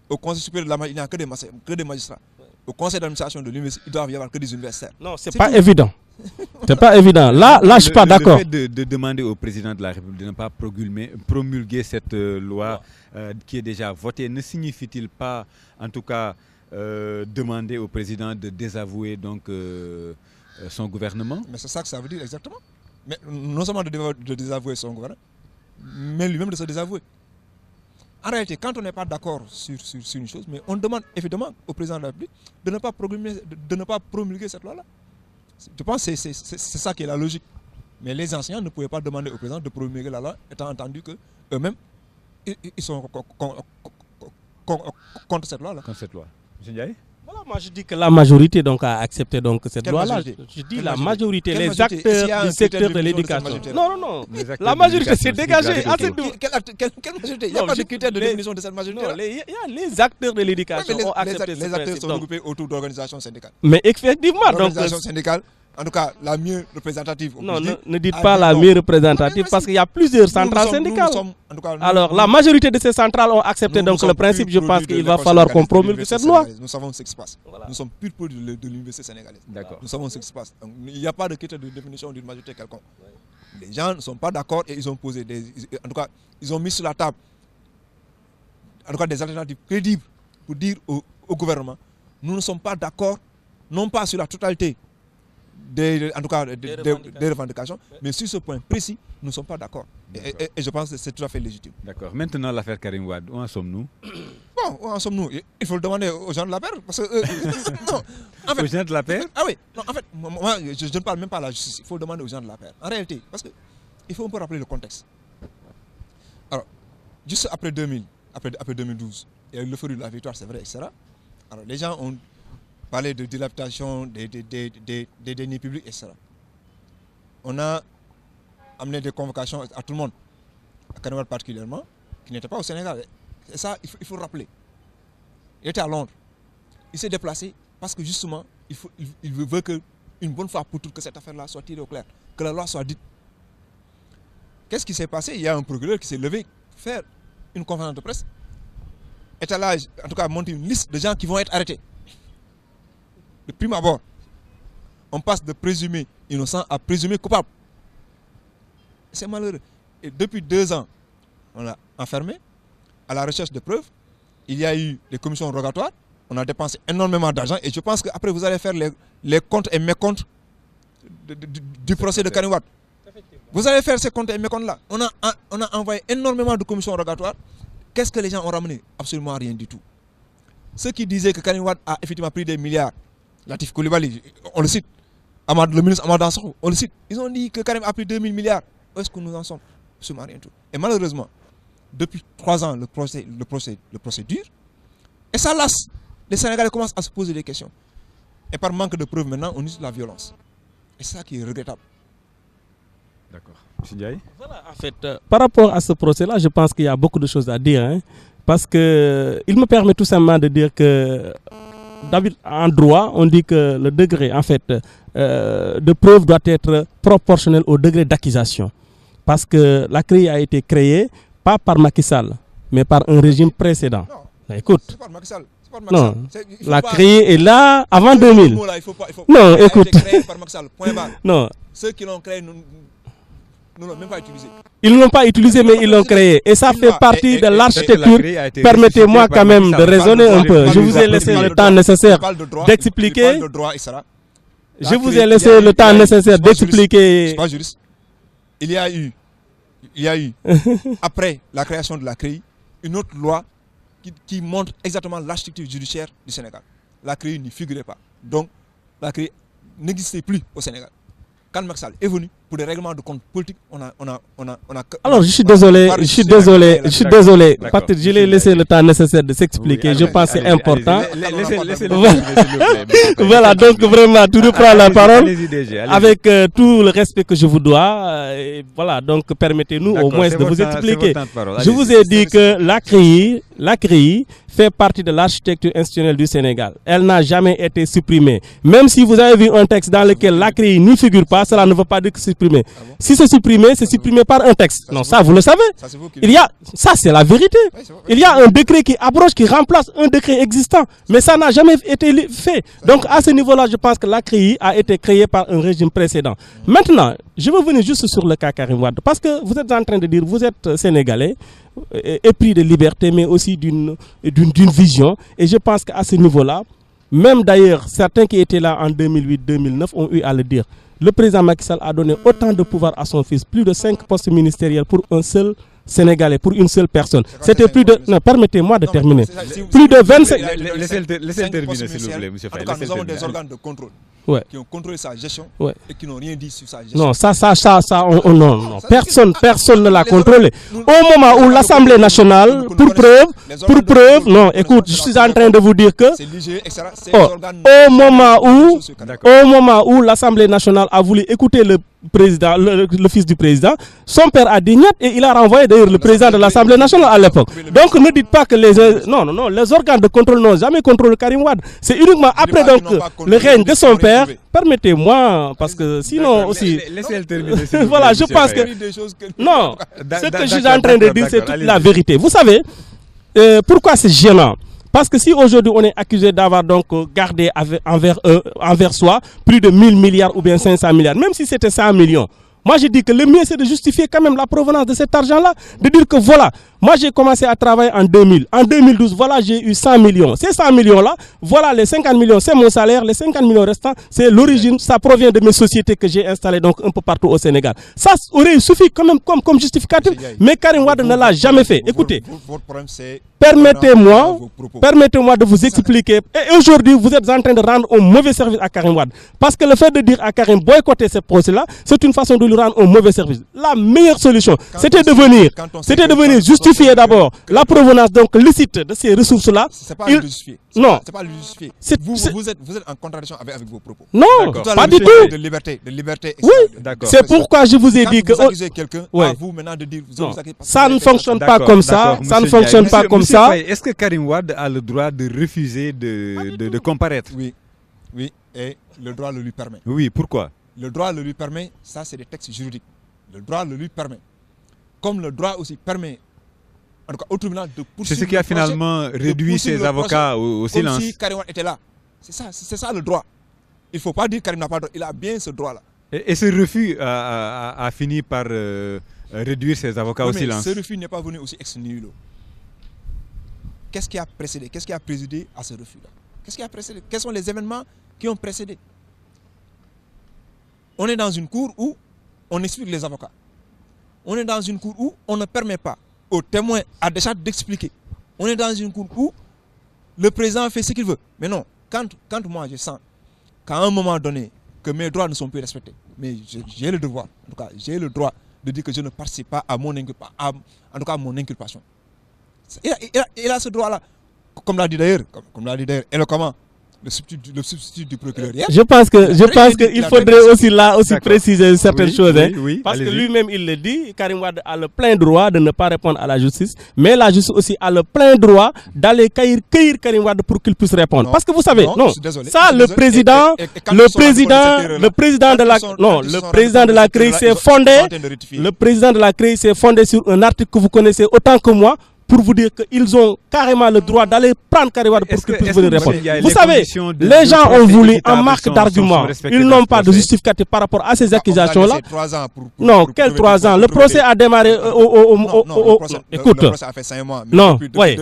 Au Conseil supérieur de la magistrature, il n'y a que des magistrats. Au Conseil d'administration de l'université, il doit y avoir que des universitaires. Non, c'est pas évident. C'est pas évident. Là, je suis pas d'accord. Le fait de demander au président de la République de ne pas promulguer cette loi qui est déjà votée, ne signifie-t-il pas, en tout cas, demander au président de désavouer donc son gouvernement? Mais c'est ça que ça veut dire exactement. Mais non seulement de désavouer son gouvernement, mais lui-même de se désavouer. En réalité, quand on n'est pas d'accord sur une chose, mais on demande évidemment au président de la République de ne pas promulguer cette loi-là. Je pense que c'est ça qui est la logique. Mais les enseignants ne pouvaient pas demander au président de promulguer la loi, étant entendu qu'eux-mêmes, ils sont contre cette loi-là. Contre cette loi. M. Ndiaye? Voilà, moi je dis que la majorité donc a accepté donc cette loi-là. Je dis Quelle la majorité? majorité, Quelle les majorité? S'il y a acteurs un du secteur critère de de l'éducation. définition Non, non, non. Les acteurs La de majorité s'est l'éducation, dégagée. c'est Quelle majorité? Il n'y a pas de critère de définition de cette majorité. Non, il y a les acteurs de l'éducation ont accepté Les ce acteurs principe. sont Donc, regroupés autour d'organisations syndicales. mais effectivement, donc. L'organisation syndicale, en tout cas la mieux représentative. Non, ne dites pas la mieux représentative parce qu'il y a plusieurs centrales syndicales. Alors, la majorité de ces centrales ont accepté donc le principe. Je pense qu'il va falloir qu'on promulgue cette loi. Nous savons ce qui se passe. Nous sommes pur produits de l'université sénégalaise. D'accord. Nous savons ce qui se passe. Donc, il n'y a pas de critère de définition d'une majorité quelconque. Les gens ne sont pas d'accord et ils ont posé en tout cas, ils ont mis sur la table en tout cas des alternatives crédibles pour dire au gouvernement, nous ne sommes pas d'accord, non pas sur la totalité des revendications, mais sur ce point précis, nous ne sommes pas d'accord. Et je pense que c'est tout à fait légitime. D'accord. Maintenant, l'affaire Karim Wade, où en sommes-nous? Bon, où en sommes-nous? Il faut le demander aux gens de la paix. Parce que, non, en fait, Aux gens de la paix? Ah oui, non, en fait, moi, je ne parle même pas à la justice. Il faut le demander aux gens de la paix. En réalité, parce qu'il faut un peu rappeler le contexte. Alors, juste après 2000, après 2012, il y a eu l'euphorie de la victoire, c'est vrai, etc. Alors, les gens ont parlé de dilapidation des deniers publics, etc. On a amené des convocations à tout le monde, à Karim Wade particulièrement, qui n'était pas au Sénégal. Et ça, il faut le rappeler. Il était à Londres. Il s'est déplacé parce que justement, il veut que, une bonne fois pour toutes, que cette affaire-là soit tirée au clair, que la loi soit dite. Qu'est-ce qui s'est passé? Il y a un procureur qui s'est levé faire une conférence de presse, étalage, en tout cas monter une liste de gens qui vont être arrêtés. De prime abord, on passe de présumé innocent à présumé coupable. C'est malheureux. Et depuis 2 ans, on l'a enfermé à la recherche de preuves. Il y a eu des commissions rogatoires. On a dépensé énormément d'argent. Et je pense qu'après, vous allez faire les comptes et mécomptes du procès de Karim Wade. Vous allez faire ces comptes et mécomptes-là. On a envoyé énormément de commissions rogatoires. Qu'est-ce que les gens ont ramené? Absolument rien du tout. Ceux qui disaient que Karim Wade a effectivement pris des milliards, Latif Coulibaly, on le cite, le ministre Amadou Dansokho, on le cite, ils ont dit que Karim a pris 2000 milliards. Où est-ce que nous en sommes? Absolument rien du tout. Et malheureusement, depuis 3 ans, le procès dure. Et ça lasse. Les Sénégalais commencent à se poser des questions. Et par manque de preuves, maintenant, on utilise la violence. Et c'est ça qui est regrettable. D'accord. M. Ndiaye? Voilà, en fait, par rapport à ce procès-là, je pense qu'il y a beaucoup de choses à dire. Hein, parce que il me permet tout simplement de dire que, en droit, on dit que le degré, en fait, de preuve doit être proportionnel au degré d'accusation. Parce que la CREI a été créée, pas par Macky Sall, mais par un régime précédent. Non, écoute. C'est pas Macky Sall. Non, la CREI est là avant 2000. Non, écoute. Non. Ceux qui l'ont créé, nous ne l'ont même pas utilisé. Ils ne l'ont pas utilisé, mais ils l'ont créé. Et ça fait partie de l'architecture. Permettez-moi quand même de raisonner un peu. Je vous ai laissé le temps nécessaire d'expliquer. Je vous ai laissé le temps nécessaire d'expliquer. Je ne suis pas juriste. Il y a eu, après la création de la CREI, une autre loi qui montre exactement l'architecture judiciaire du Sénégal. La CREI n'y figurait pas. Donc, la CREI n'existait plus au Sénégal. Quand Macky Sall est venu pour des règlements de compte politiques, on a. Alors, je suis désolé. Patrick, je l'ai laissé le temps nécessaire de s'expliquer. Oui, je pense que c'est important. Voilà, donc vraiment, tout reprend la parole avec tout le respect que je vous dois. Voilà, donc permettez-nous au moins de vous expliquer. Je vous ai dit que la CREI fait partie de l'architecture institutionnelle du Sénégal. Elle n'a jamais été supprimée. Même si vous avez vu un texte dans lequel la CREI n'y figure pas, cela ne veut pas dire que c'est supprimé. Si c'est supprimé par un texte. Non, ça vous le savez. Ça c'est la vérité. Il y a un décret qui abroge, qui remplace un décret existant. Mais ça n'a jamais été fait. Donc à ce niveau-là, je pense que la CREI a été créée par un régime précédent. Maintenant, je veux venir juste sur le cas Karim Wade. Parce que vous êtes en train de dire, vous êtes Sénégalais, épris de liberté, mais aussi d'une vision. Et je pense qu'à ce niveau-là, même d'ailleurs, certains qui étaient là en 2008-2009 ont eu à le dire. Le président Macky Sall a donné autant de pouvoir à son fils, plus de 5 postes ministériels pour un seul Sénégalais, pour une seule personne. C'était plus de... Non, permettez-moi de terminer. Plus de 25... Laissez-le terminer, s'il vous plaît, M. Faye. En tout cas, nous avons des organes de contrôle. qui ont contrôlé sa gestion et qui n'ont rien dit sur sa gestion. Non, non. Personne ne l'a contrôlé. Au moment où l'Assemblée nationale, pour preuve, non, écoute, je suis en train de vous dire que au moment où l'Assemblée nationale a voulu écouter le président, le fils du président, son père a dit niet et il a renvoyé d'ailleurs le président de l'Assemblée nationale à l'époque. Donc ne dites pas que les organes de contrôle n'ont jamais contrôlé Karim Wade. C'est uniquement après donc le règne de son père. Permettez-moi, parce que sinon aussi... Laissez-le terminer. Voilà, je pense que... Non, ce que je suis en train de dire, c'est toute la vérité. Vous savez, pourquoi c'est gênant? Parce que si aujourd'hui on est accusé d'avoir donc gardé envers soi plus de 1000 milliards ou bien 500 milliards, même si c'était 100 millions, moi je dis que le mieux c'est de justifier quand même la provenance de cet argent-là, de dire que voilà, moi j'ai commencé à travailler en 2000, en 2012, voilà j'ai eu 100 millions. Ces 100 millions-là, voilà les 50 millions, c'est mon salaire, les 50 millions restants, c'est l'origine, ça provient de mes sociétés que j'ai installées donc un peu partout au Sénégal. Ça aurait suffi quand même comme justificatif, mais Karim Wade ne l'a jamais fait. Écoutez, votre problème c'est... Permettez-moi de vous expliquer. Et aujourd'hui, vous êtes en train de rendre un mauvais service à Karim Wade. Parce que le fait de dire à Karim boycotter ce procès-là, c'est une façon de lui rendre un mauvais service. La meilleure solution, c'était de venir justifier d'abord la provenance donc licite de ces ressources-là. C'est pas le justifier. Non. C'est pas le justifier. Vous êtes en contradiction avec vos propos. Non, pas du tout. De liberté. Oui, c'est pourquoi je vous ai dit que... Vous accusez quelqu'un, à vous maintenant de dire... Ça ne fonctionne pas comme ça. Ça ne fonctionne pas comme ça. Est-ce que Karim Wade a le droit de refuser de comparaître? Oui, et le droit le lui permet. Oui, pourquoi? Le droit le lui permet, ça c'est des textes juridiques. Le droit le lui permet. Comme le droit aussi permet, en tout cas au tribunal, de poursuivre. C'est ce qui a finalement réduit ses avocats au silence. Comme si Karim Wade était là. C'est ça le droit. Il ne faut pas dire que Karim n'a pas le droit. Il a bien ce droit-là. Et ce refus a fini par réduire ses avocats au silence. Ce refus n'est pas venu aussi ex nihilo. Qu'est-ce qui a précédé? Qu'est-ce qui a présidé à ce refus-là? Qu'est-ce qui a précédé? Quels sont les événements qui ont précédé? On est dans une cour où on explique les avocats. On est dans une cour où on ne permet pas aux témoins à déjà d'expliquer. On est dans une cour où le président fait ce qu'il veut. Mais non, quand moi je sens qu'à un moment donné, que mes droits ne sont plus respectés, mais j'ai le devoir, en tout cas, j'ai le droit de dire que je ne participe pas à mon inculpation. Il a ce droit-là, comme l'a dit d'ailleurs, éloquemment, le substitut du procureur hier. Je pense qu'il faudrait aussi préciser certaines choses. Oui, parce que lui-même, il le dit, Karim Wade a le plein droit de ne pas répondre à la justice, mais la justice aussi a le plein droit d'aller cueillir Karim Wade pour qu'il puisse répondre. Parce que vous savez, le président de la CREI s'est fondé sur un article que vous connaissez autant que moi, pour vous dire qu'ils ont carrément le droit d'aller prendre Karim Wade pour qu'il puisse venir répondre. Vous savez, les gens ont voulu, en marque d'argument, ils n'ont pas de justificatif par rapport à ces accusations-là. Non, quels 3 ans? Le procès a démarré écoute. Le procès a fait 5 mois. Non, oui.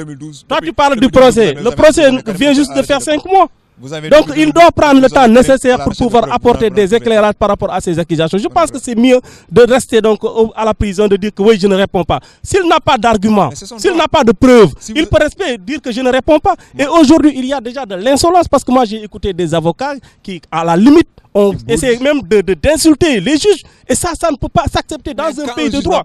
Toi, tu parles du procès. Le procès vient juste de faire 5 mois. Donc, il doit prendre le temps nécessaire pour pouvoir apporter des éclairages par rapport à ces accusations. Je pense que c'est mieux de rester donc à la prison, de dire que oui, je ne réponds pas. S'il n'a pas d'argument, s'il n'a pas de preuves, il peut rester dire que je ne réponds pas. Et aujourd'hui, il y a déjà de l'insolence parce que moi, j'ai écouté des avocats qui, à la limite, on essaie même d'insulter les juges. Et ça ne peut pas s'accepter dans un pays de droit.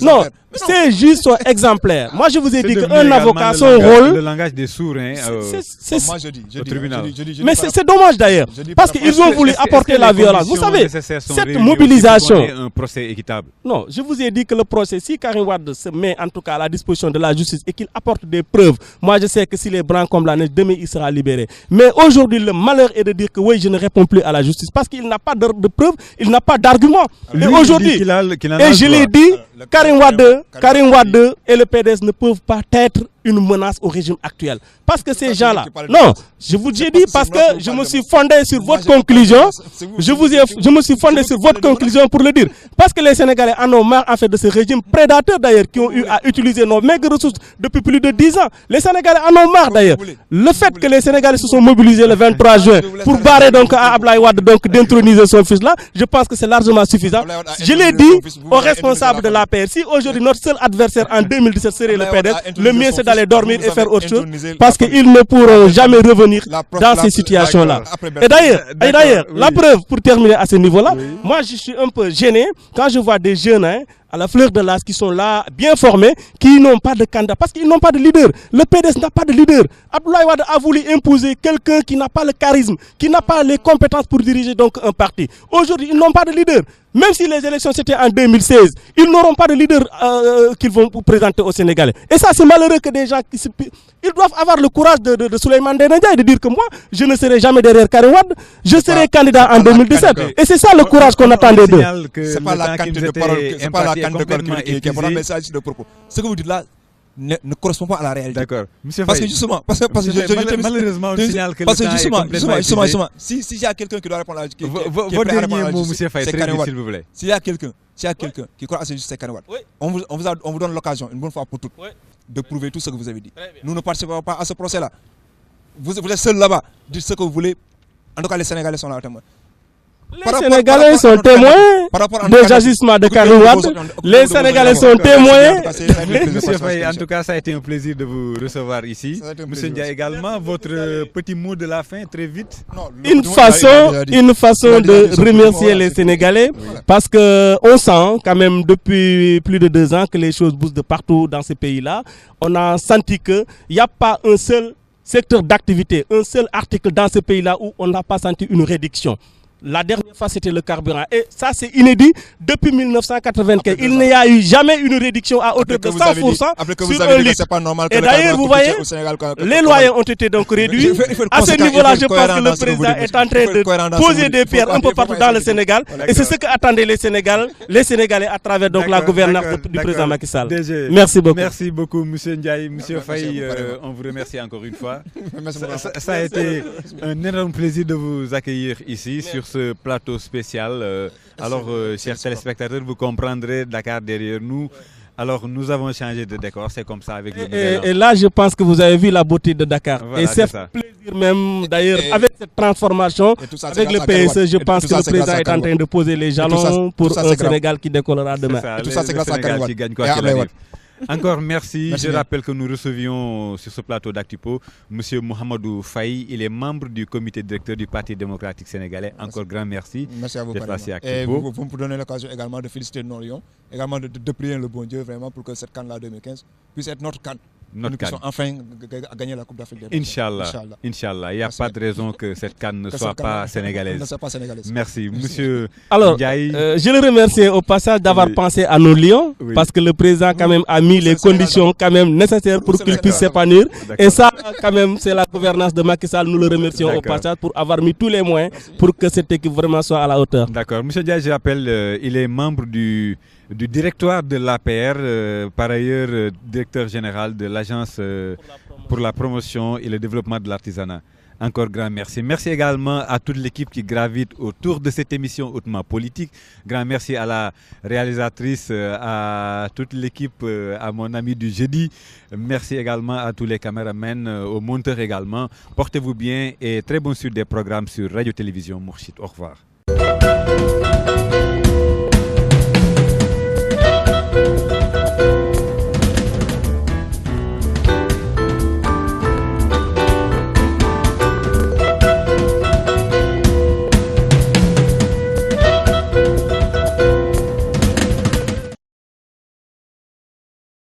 Non, ces juges sont exemplaires. Moi, je vous ai dit qu'un avocat, son rôle... Le langage des sourds, au tribunal. Mais c'est dommage d'ailleurs. Parce qu'ils ont voulu apporter la violence. Vous savez, cette mobilisation... un procès équitable. Non, je vous ai dit que le procès, si Karim Wade se met en tout cas à la disposition de la justice et qu'il apporte des preuves, moi je sais que s'il est blanc comme la neige, demain il sera libéré. Mais aujourd'hui, le malheur est de dire que oui, je ne réponds plus à la justice parce qu'il n'a pas de preuves, il n'a pas d'argument. Et aujourd'hui, et je l'ai dit, Karim Wade et le PDS ne peuvent pas être une menace au régime actuel. Parce que ces gens-là... Non, je vous ai dit parce que je me suis fondé sur votre conclusion. Je me suis fondé sur votre conclusion pour le dire. Parce que les Sénégalais en ont marre en fait de ce régime prédateur d'ailleurs qui ont eu à utiliser nos maigres ressources depuis plus de 10 ans. Les Sénégalais en ont marre d'ailleurs. Le fait que les Sénégalais se sont mobilisés le 23 juin pour barrer donc à Abdoulaye Wade donc d'introniser son fils là, je pense que c'est largement suffisant. Je l'ai dit aux responsables de la l'APR. Si aujourd'hui notre seul adversaire en 2017 serait le PDS, le mieux c'est d'aller dormir et faire autre chose, parce qu'ils ne pourront jamais revenir dans ces situations-là. Et d'ailleurs, la preuve, pour terminer à ce niveau-là, moi je suis un peu gêné quand je vois des jeunes à la fleur de l'âge qui sont là, bien formés, qui n'ont pas de candidat, parce qu'ils n'ont pas de leader. Le PDS n'a pas de leader. Abdoulaye Wade a voulu imposer quelqu'un qui n'a pas le charisme, qui n'a pas les compétences pour diriger donc un parti. Aujourd'hui, ils n'ont pas de leader. Même si les élections c'était en 2016, ils n'auront pas de leader qu'ils vont présenter aux Sénégalais. Et ça, c'est malheureux que des gens ils doivent avoir le courage de Souleymane Ndéné Ndiaye de dire que moi, je ne serai jamais derrière Karim Wade, je serai candidat en 2017. Et c'est ça le courage qu'on attendait d'eux. C'est pas la quantité de parole, c'est pas la quantité de parole qui est important, mais c'est de propos. Ce que vous dites là ne correspond pas à la réalité. D'accord. Parce que justement, malheureusement, on signale que le temps est complètement épuisé. S'il y a quelqu'un qui doit répondre à la question, votre dernier mot, M. Faye, très vite, s'il vous plaît. S'il y a quelqu'un qui croit à ce juste, c'est Karim Wade. On vous donne l'occasion, une bonne fois pour toutes, de prouver tout ce que vous avez dit. Nous ne participons pas à ce procès-là. Vous êtes seul là-bas, dites ce que vous voulez. En tout cas, les Sénégalais sont là à témoin. Les Sénégalais sont témoins des agissements de Karim Wade. Les Sénégalais sont témoins. Monsieur Faye, en tout cas, ça a été un plaisir de vous recevoir ici. Monsieur Ndiaye également, votre petit mot de la fin, très vite. Une façon de remercier les Sénégalais, parce qu'on sent quand même depuis plus de 2 ans que les choses bougent de partout dans ces pays-là. On a senti qu'il n'y a pas un seul secteur d'activité, un seul article dans ce pays-là où on n'a pas senti une réduction. La dernière fois, c'était le carburant. Et ça, c'est inédit. Depuis 1995, il n'y a eu jamais une réduction à hauteur de 100% sur un litre. Et d'ailleurs, vous voyez, les loyers ont été donc réduits. À ce niveau-là, je pense que le président est en train de poser des pierres un peu partout dans le Sénégal. Et c'est ce qu'attendaient les Sénégalais à travers donc la gouvernance du président Macky Sall. Merci beaucoup. Merci beaucoup, M. Ndiaye. M. Faye, on vous remercie encore une fois. Ça a été un énorme plaisir de vous accueillir ici sur ce plateau spécial. Alors, chers téléspectateurs, vous comprendrez Dakar derrière nous. Alors, nous avons changé de décor, c'est comme ça avec le et là, je pense que vous avez vu la beauté de Dakar. Voilà, et c'est un plaisir même, d'ailleurs, avec cette transformation, avec le PSE, je pense que le président est en train de poser les jalons pour un Sénégal qui décollera demain. Et tout ça, c'est grâce à Karim Wade. Qui gagne quoi qu'il arrive. Encore merci. Je rappelle que nous recevions sur ce plateau d'Actupo M. Mohamedou Faye. Il est membre du comité directeur du Parti démocratique sénégalais. Encore grand merci. Merci à vous. Et vous me donnez l'occasion également de féliciter nos Lions, également de prier le bon Dieu vraiment pour que cette CAN-là 2015 puisse être notre CAN. Nous puissions enfin gagner la Coupe d'Afrique des Nations. Inch'Allah. Il n'y a pas de raison que cette CAN ne soit pas sénégalaise. Merci. Monsieur Ndiaye. Je le remercie au passage d'avoir pensé à nos Lions, parce que le président quand même a mis les conditions quand même nécessaires pour qu'ils puissent s'épanouir. Et ça, quand même, c'est la gouvernance de Macky Sall. Nous le remercions au passage pour avoir mis tous les moyens pour que cette équipe vraiment soit à la hauteur. D'accord. Monsieur Ndiaye, je rappelle, il est membre du directoire de l'APR, par ailleurs directeur général de l'Agence pour la promotion et le développement de l'artisanat. Encore grand merci. Merci également à toute l'équipe qui gravite autour de cette émission hautement politique. Grand merci à la réalisatrice, à toute l'équipe, à mon ami du jeudi. Merci également à tous les caméramans, aux monteurs également. Portez-vous bien et très bonne suite des programmes sur Radio-Télévision Mourchid. Au revoir.